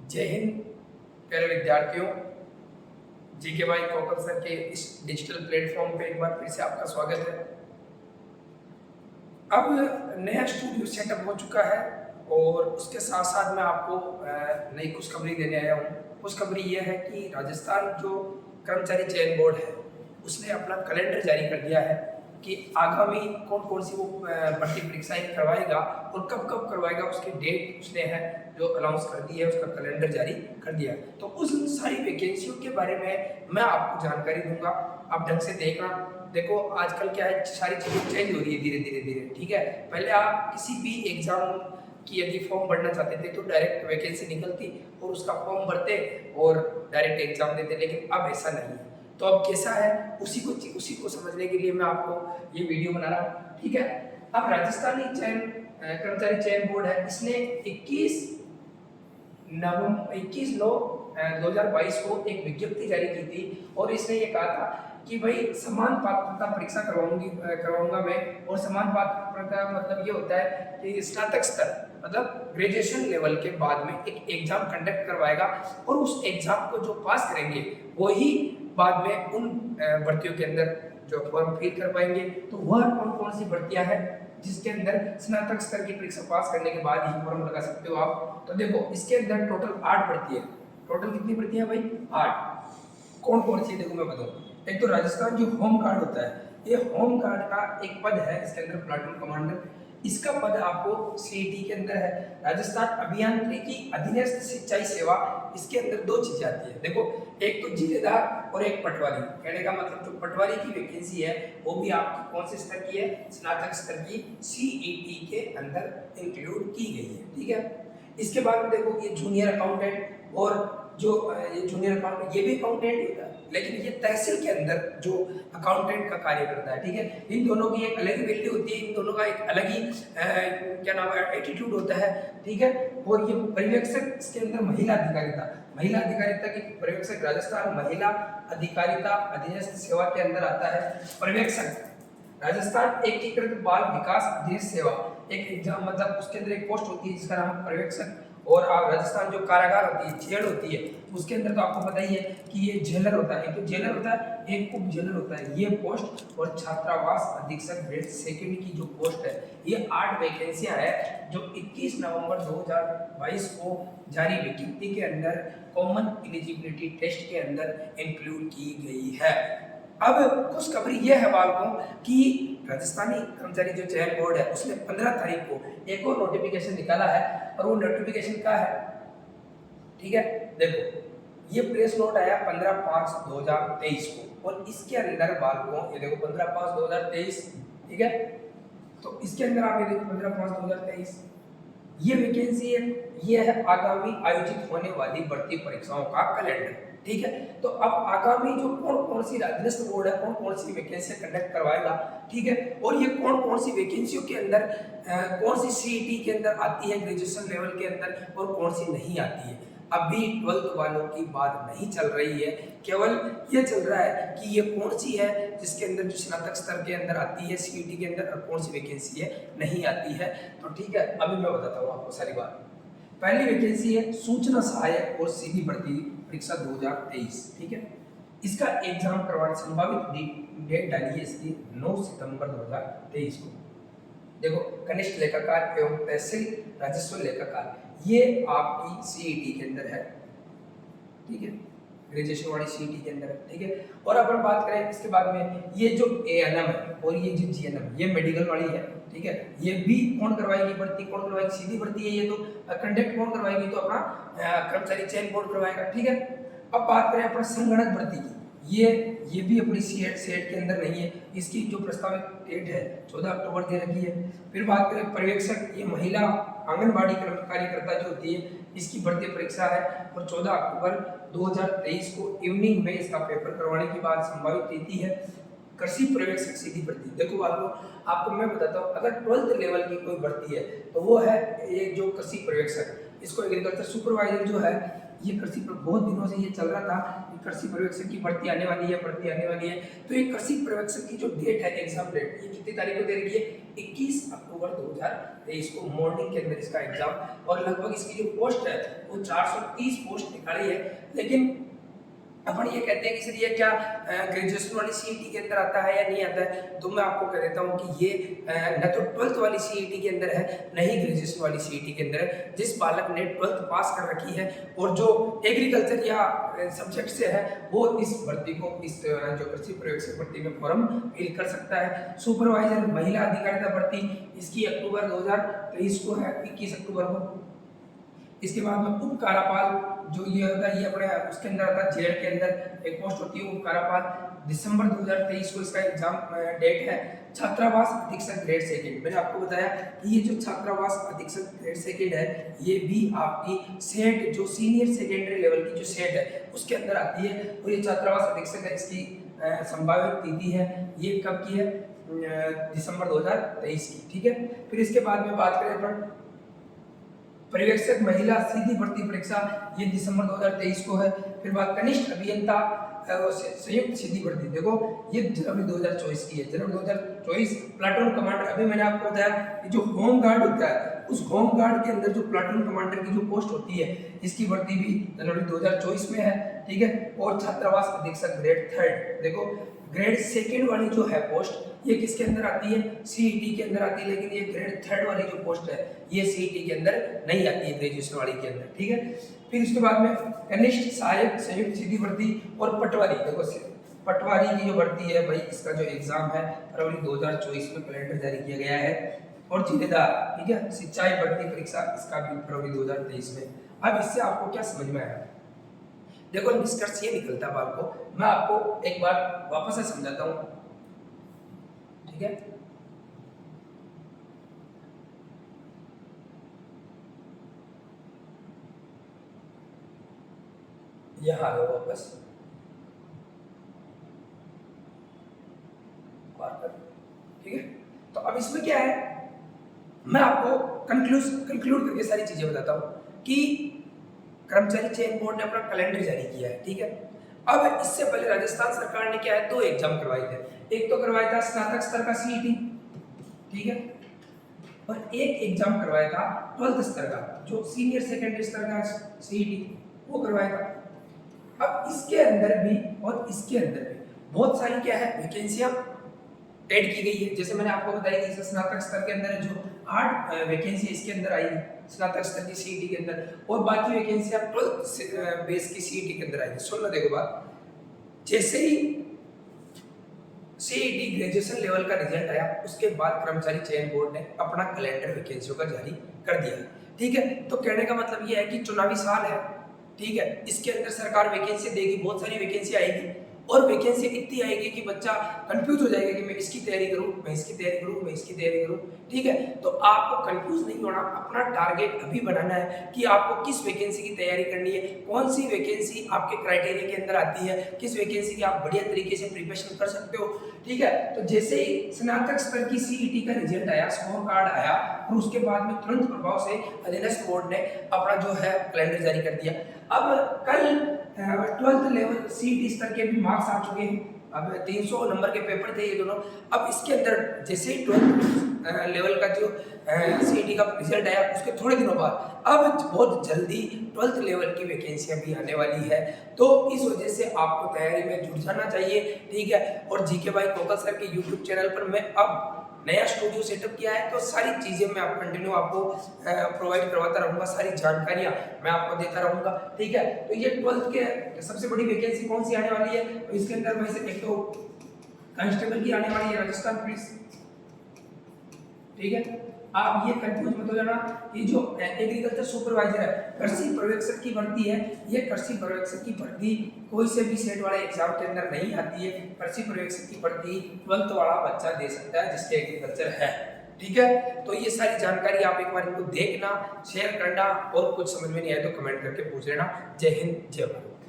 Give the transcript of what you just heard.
जय हिंद प्यारे विद्यार्थियों। जीके भाई कॉकर सर के इस डिजिटल प्लेटफॉर्म पे एक बार फिर से आपका स्वागत है। अब नया स्टूडियो सेटअप हो चुका है और उसके साथ साथ मैं आपको नई खुशखबरी देने आया हूँ। खुशखबरी यह है कि राजस्थान जो कर्मचारी चयन बोर्ड है उसने अपना कैलेंडर जारी कर दिया है कि आगामी कौन कौन सी वो भर्ती परीक्षाएं करवाएगा और कब कब करवाएगा, उसकी डेट उसने है जो अनाउंस कर दी है, उसका कैलेंडर जारी कर दिया है। तो उस सारी वैकेंसियों के बारे में मैं आपको जानकारी दूंगा, आप ढंग से देखना। देखो आजकल क्या है, सारी चीज़ें चेंज हो रही है धीरे धीरे धीरे, ठीक है। पहले आप किसी भी एग्जाम की यदि फॉर्म भरना चाहते थे तो डायरेक्ट वैकेंसी निकलती और उसका फॉर्म भरते और डायरेक्ट एग्जाम देते, लेकिन अब ऐसा नहीं है। तो अब कैसा है उसी को समझने के लिए मैं आपको ये वीडियो बना रहा हूँ, ठीक है। अब राजस्थानी कर्मचारी चयन बोर्ड है, इसने 21 9 2022 को एक विज्ञप्ति जारी की थी और इसने ये कहा था कि भाई समान पात्रता परीक्षा करवाऊंगा मैं। और समान पात्रता मतलब ये होता है कि स्नातक स्तर मतलब ग्रेजुएशन लेवल के बाद में एक एग्जाम कंडक्ट करवाएगा और उस एग्जाम को जो पास करेंगे वही बाद में उन भर्तियों के अंदर जो फॉर्म फिल कर पाएंगे। तो वह कौन कौन सी भर्तियां हैं जिसके अंदर स्नातक स्तर की परीक्षा पास करने के बाद ही फॉर्म लगा सकते हो आप। तो देखो इसके अंदर टोटल 8 भर्ती है। टोटल कितनी भर्ती है भाई? 8। कौन कौन सी है देखो मैं बताऊं। एक तो राजस्थान जो होम गार्ड होता है, ये होम गार्ड का एक पद है, इसके अंदर प्लाटून कमांडर, इसका पद आपको सीईटी के अंदर है। राजस्थान अभियांत्रिकी अधीनस्थ सिंचाई सेवा, इसके अंदर 2 चीजें आती है। देखो एक तो जिलेदार और एक पटवारी। कहने का मतलब जो पटवारी की वैकेंसी है वो भी आपकी कौन से स्तर की है? स्नातक स्तर की सीईटी के अंदर इंक्लूड की गई है, ठीक है। इसके बाद में देखो ये जूनियर अकाउंटेंट और जो ये जूनियर अकाउंटेंट ये भी अकाउंटेंट होता है, लेकिन ये तहसील के अंदर जो अकाउंटेंट का कार्य करता है, ठीक है। इन दोनों की एक अलग ही वैल्यू होती है, इन दोनों का एक अलग ही क्या नाम है एटीट्यूड होता है, ठीक है। और ये पर्यवेक्षक इसके अंदर महिला अधिकारिता की पर्यवेक्षक राजस्थान महिला अधिकारिता अधीनस्थ सेवा के अंदर आता है। पर्यवेक्षक राजस्थान एकीकृत बाल विकास अधीनस्थ सेवा, एक एग्जाम मतलब उसके अंदर एक पोस्ट होती है जिसका नाम पर्यवेक्षक। और आप राजस्थान जो कारागार होती है, जेल होती है, उसके अंदर तो आपको पता ही है कि ये जेलर होता है, एक तो जेलर होता है, एक उप जेलर होता है, ये पोस्ट। और छात्रावास अधीक्षक ग्रेड सेकंड की जो पोस्ट है, ये 8 वैकेंसियां है जो 21 नवंबर 2022 को जारी विज्ञप्ति के अंदर कॉमन एलिजिबिलिटी टेस्ट के अंदर इंक्लूड की गई है। अब खुशखबरी यह है बालकों कि राजस्थानी कर्मचारी जो चयन बोर्ड है उसने 15 तारीख को एक और नोटिफिकेशन निकाला है और वो नोटिफिकेशन क्या है, ठीक है। देखो ये प्रेस नोट आया 15/5/2023 को और इसके अंदर बालकों ये देखो 15/5/2023, ठीक है। तो इसके अंदर आप ये देखो 15/5/2023 ये वैकेंसी है, ये है आगामी आयोजित होने वाली भर्ती परीक्षाओं का कैलेंडर, ठीक है। तो अब आगामी जो कौन कौन सी राजस्व बोर्ड है कौन कौन सी वैकेंसी कंडक्ट करवाएगा, ठीक है। और ये कौन कौन सी वैकेंसियों के अंदर कौन सी सीईटी के अंदर आती है ग्रेजुएशन लेवल के अंदर और कौन सी नहीं आती है। अभी 12th वालों की बात नहीं चल रही है, केवल ये चल रहा है कि ये कौन सी है जिसके अंदर जो स्नातक स्तर के अंदर आती है सीईटी के अंदर और कौन सी वैकेंसी है नहीं आती है। तो ठीक है, अभी मैं बताता हूँ आपको सारी बात। पहली वैकेंसी है सूचना सहायक और सीधी भर्ती परीक्षा 2023, ठीक है। इसका एग्जाम करवाने संभावित डेट डाली है इसकी 9 सितंबर 2023 को। देखो कनिष्ठ लेखाकार एवं तहसील राजस्व लेखाकार, ये आपकी सीईटी के अंदर है, ठीक है, ग्रेजुएशन वाली सीईटी के अंदर है, ठीक है। और अपन बात करें इसके बाद में ये जो एएनएम है और ये जो जीएनएम ये मेडिकल वाली है, ठीक है। ये भी कौन करवाएगी भर्ती, कौन करवाएगी? सीधी भर्ती है ये तो कंडक्ट कौन करवाएगी? तो अपना कर्मचारी चयन बोर्ड करवाएगा, ठीक है। अब बात करें अपना संगणक भर्ती की, ये भी अपनी सेट के अंदर नहीं है, इसकी जो प्रस्तावित डेट है 14 अक्टूबर दे रखी है। फिर बात करें पर्यवेक्षक, ये महिला आंगनबाड़ी कार्यकर्ता जो होती है इसकी भर्ती परीक्षा है और 14 अक्टूबर 2023 को इवनिंग में इसका पेपर करवाने की बात संभावित तिथि है। कृषि पर्यवेक्षक सीधी भर्ती, देखो आपको मैं बताता हूँ, अगर 12th लेवल की कोई भर्ती है तो वो है ये जो कृषि पर्यवेक्षक, इसको एग्रीकल्चर सुपरवाइजर जो है ये कृषि पर बहुत दिनों से ये चल रहा था कि कृषि पर्यवेक्षक की भर्ती आने वाली है, भर्ती आने वाली है। तो ये कृषि पर्यवेक्षक की जो डेट है, एग्जाम डेट, ये कितनी तारीख को दे रखी है? 21 अक्टूबर 2023 को मॉर्निंग के अंदर इसका एग्जाम। और लगभग इसकी जो पोस्ट है वो 430 पोस्ट निकाली है। लेकिन अपन ये कहते हैं कि सर ये क्या ग्रेजुएशन वाली सीईटी के अंदर आता है या नहीं आता है? तो मैं आपको कह देता हूँ कि ये न तो 12th वाली सीईटी के अंदर है, न ही ग्रेजुएशन वाली सीईटी के अंदर है। जिस बालक ने 12th पास कर रखी है और जो एग्रीकल्चर या सब्जेक्ट से है, वो इस भर्ती को, इस जो कृषि पर्यवेक्षक भर्ती में फॉर्म फिल कर सकता है। सुपरवाइजर महिला अधिकारिता भर्ती, इसकी अक्टूबर 2023 को है, 21 अक्टूबर को। इसके बाद में उप कार्यपाल जो ये होता है, ये अपने उसके अंदर आता है, जेड के अंदर एक पोस्ट होती है उप कार्यपाल। दिसंबर 2023 को इसका एग्जाम डेट है। छात्रावास अधीक्षक ग्रेड सेकंड, मैंने आपको बताया कि ये जो छात्रावास अधीक्षक ग्रेड सेकंड है, ये भी आपकी सेट, जो सीनियर सेकेंडरी लेवल की जो सेट है उसके अंदर आती है। और ये छात्रावास अधीक्षक है, इसकी संभावित तिथि है, ये कब की है? दिसंबर 2023 की। ठीक है, फिर इसके बाद में बात करें अपन पर्यवेक्षक महिला सीधी भर्ती परीक्षा, ये दिसंबर 2023 को है। फिर बात कनिष्ठ अभियंता संयुक्त सीधी भर्ती, देखो ये जनवरी 2024 की है। जनवरी 2024 प्लाटून कमांडर, अभी मैंने आपको बताया कि जो होम गार्ड होता है, उस होम गार्ड के अंदर जो प्लाटून कमांडर की जो पोस्ट होती है, इसकी भर्ती भी जनवरी 2024 में है। ठीक है, और छात्रावास अधीक्षक ग्रेड 3, देखो ग्रेड सेकंड वाली जो है पोस्ट, ये किसके अंदर आती है? सीईटी के अंदर आती है। लेकिन ये ग्रेड 3 वाली जो पोस्ट है, ये सीईटी के अंदर नहीं आती है, ग्रेजुएशन वाली के अंदर। ठीक है, फिर इसके बाद में कनिष्ठ सहायक संयुक्त सीधी भर्ती और पटवारी, देखो पटवारी की जो भर्ती है भाई, इसका जो एग्जाम है फरवरी 2024 में कैलेंडर जारी किया गया है। और जिलेदार, ठीक है, सिंचाई भर्ती परीक्षा, इसका भी फरवरी 2023 में। अब इससे आपको क्या समझ में आया? देखो निष्कर्ष ये निकलता है आपको, मैं आपको एक बार वापस से समझाता हूँ। ठीक है, यहाँ आ गए वापस। ठीक है, तो अब इसमें क्या है, मैं आपको कंक्लूड करके सारी चीजें बताता हूँ कि कर्मचारी चयन बोर्ड ने अपना कैलेंडर जारी किया है। ठीक है, अब इससे पहले राजस्थान सरकार ने क्या है, 2 एग्जाम करवाए थे। एक तो करवाया था स्नातक स्तर का सीईटी, ठीक है, और एक एग्जाम करवाया था 12th स्तर का, जो सीनियर सेकेंडरी स्तर का सीईटी, वो करवाया था। अब इसके अंदर भी और इसके अंदर भी बहुत सारी क्या है, वैकेंसियां ऐड की गई है। जैसे मैंने आपको बताया कि स्नातक स्तर के अंदर जो 8 वैकेंसी इसके अंदर आई है स्नातक स्तर की सीईटी के अंदर, और बाकी वैकेंसियां 12th बेस की सीईटी के अंदर आई है। सुन लो, देखो बात, जैसे ही सीईटी ग्रेजुएशन लेवल का रिजल्ट आया, उसके बाद कर्मचारी चयन बोर्ड ने अपना कैलेंडर वैकेंसियों का जारी कर दिया। ठीक है, तो कहने का मतलब ये है कि चुनावी साल है, ठीक है, इसके अंदर सरकार वैकेंसी देगी, बहुत सारी वैकेंसी आएगी, और वैकेंसी इतनी आएगी कि बच्चा कंफ्यूज हो जाएगा कि मैं इसकी तैयारी करूं, मैं इसकी तैयारी करूं, मैं इसकी तैयारी करूं। ठीक है, तो आपको कंफ्यूज नहीं होना, अपना टारगेट अभी बनाना है कि आपको किस वैकेंसी की तैयारी करनी है, कौन सी वैकेंसी आपके क्राइटेरिया के अंदर आती है, किस वैकेंसी की आप बढ़िया तरीके से प्रिपरेशन कर सकते हो। ठीक है, तो जैसे ही स्नातक स्तर की सीईटी का रिजल्ट आया, स्कोर कार्ड आया, और उसके बाद में तुरंत प्रभाव से अधीनस्थ बोर्ड ने अपना जो है कैलेंडर जारी कर दिया। अब कल 12th लेवल सीईटी स्तर के भी मार्क्स आ चुके हैं। अब 300 नंबर के पेपर थे ये दोनों। अब इसके अंदर जैसे ही 12th लेवल का जो सीईटी का रिजल्ट आया, उसके थोड़े दिनों बाद अब बहुत जल्दी 12th लेवल की वैकेंसियां भी आने वाली है। तो इस वजह से आपको तैयारी में जुट जाना चाहिए। ठीक है, और जीके भाई कोकल सर के यूट्यूब चैनल पर मैं अब नया स्टूडियो सेटअप किया है, तो सारी चीज़ें मैं आप कंटिन्यू आपको प्रोवाइड करवाता रहूँगा, सारी जानकारियाँ मैं आपको देता रहूँगा। ठीक है, तो ये 12th के सबसे बड़ी वैकेंसी कौन सी आने वाली है, तो इसके अंदर वैसे एक तो कांस्टेबल की आने वाली है, राजस्थान पुलिस। ठीक है, आप ये कंफ्यूज मत हो जाना, ये जो एग्रीकल्चर सुपरवाइजर है, कृषि पर्यवेक्षक की भर्ती है, ये कृषि पर्यवेक्षक की भर्ती कोई से भी सेट वाले एग्जाम के अंदर नहीं आती है। कृषि पर्यवेक्षक की भर्ती 12th वाला बच्चा दे सकता है जिसके एग्रीकल्चर है। ठीक है, तो ये सारी जानकारी आप एक बार इनको देखना, शेयर करना, और कुछ समझ में नहीं आए तो कमेंट करके पूछ लेना। जय हिंद, जय भारत।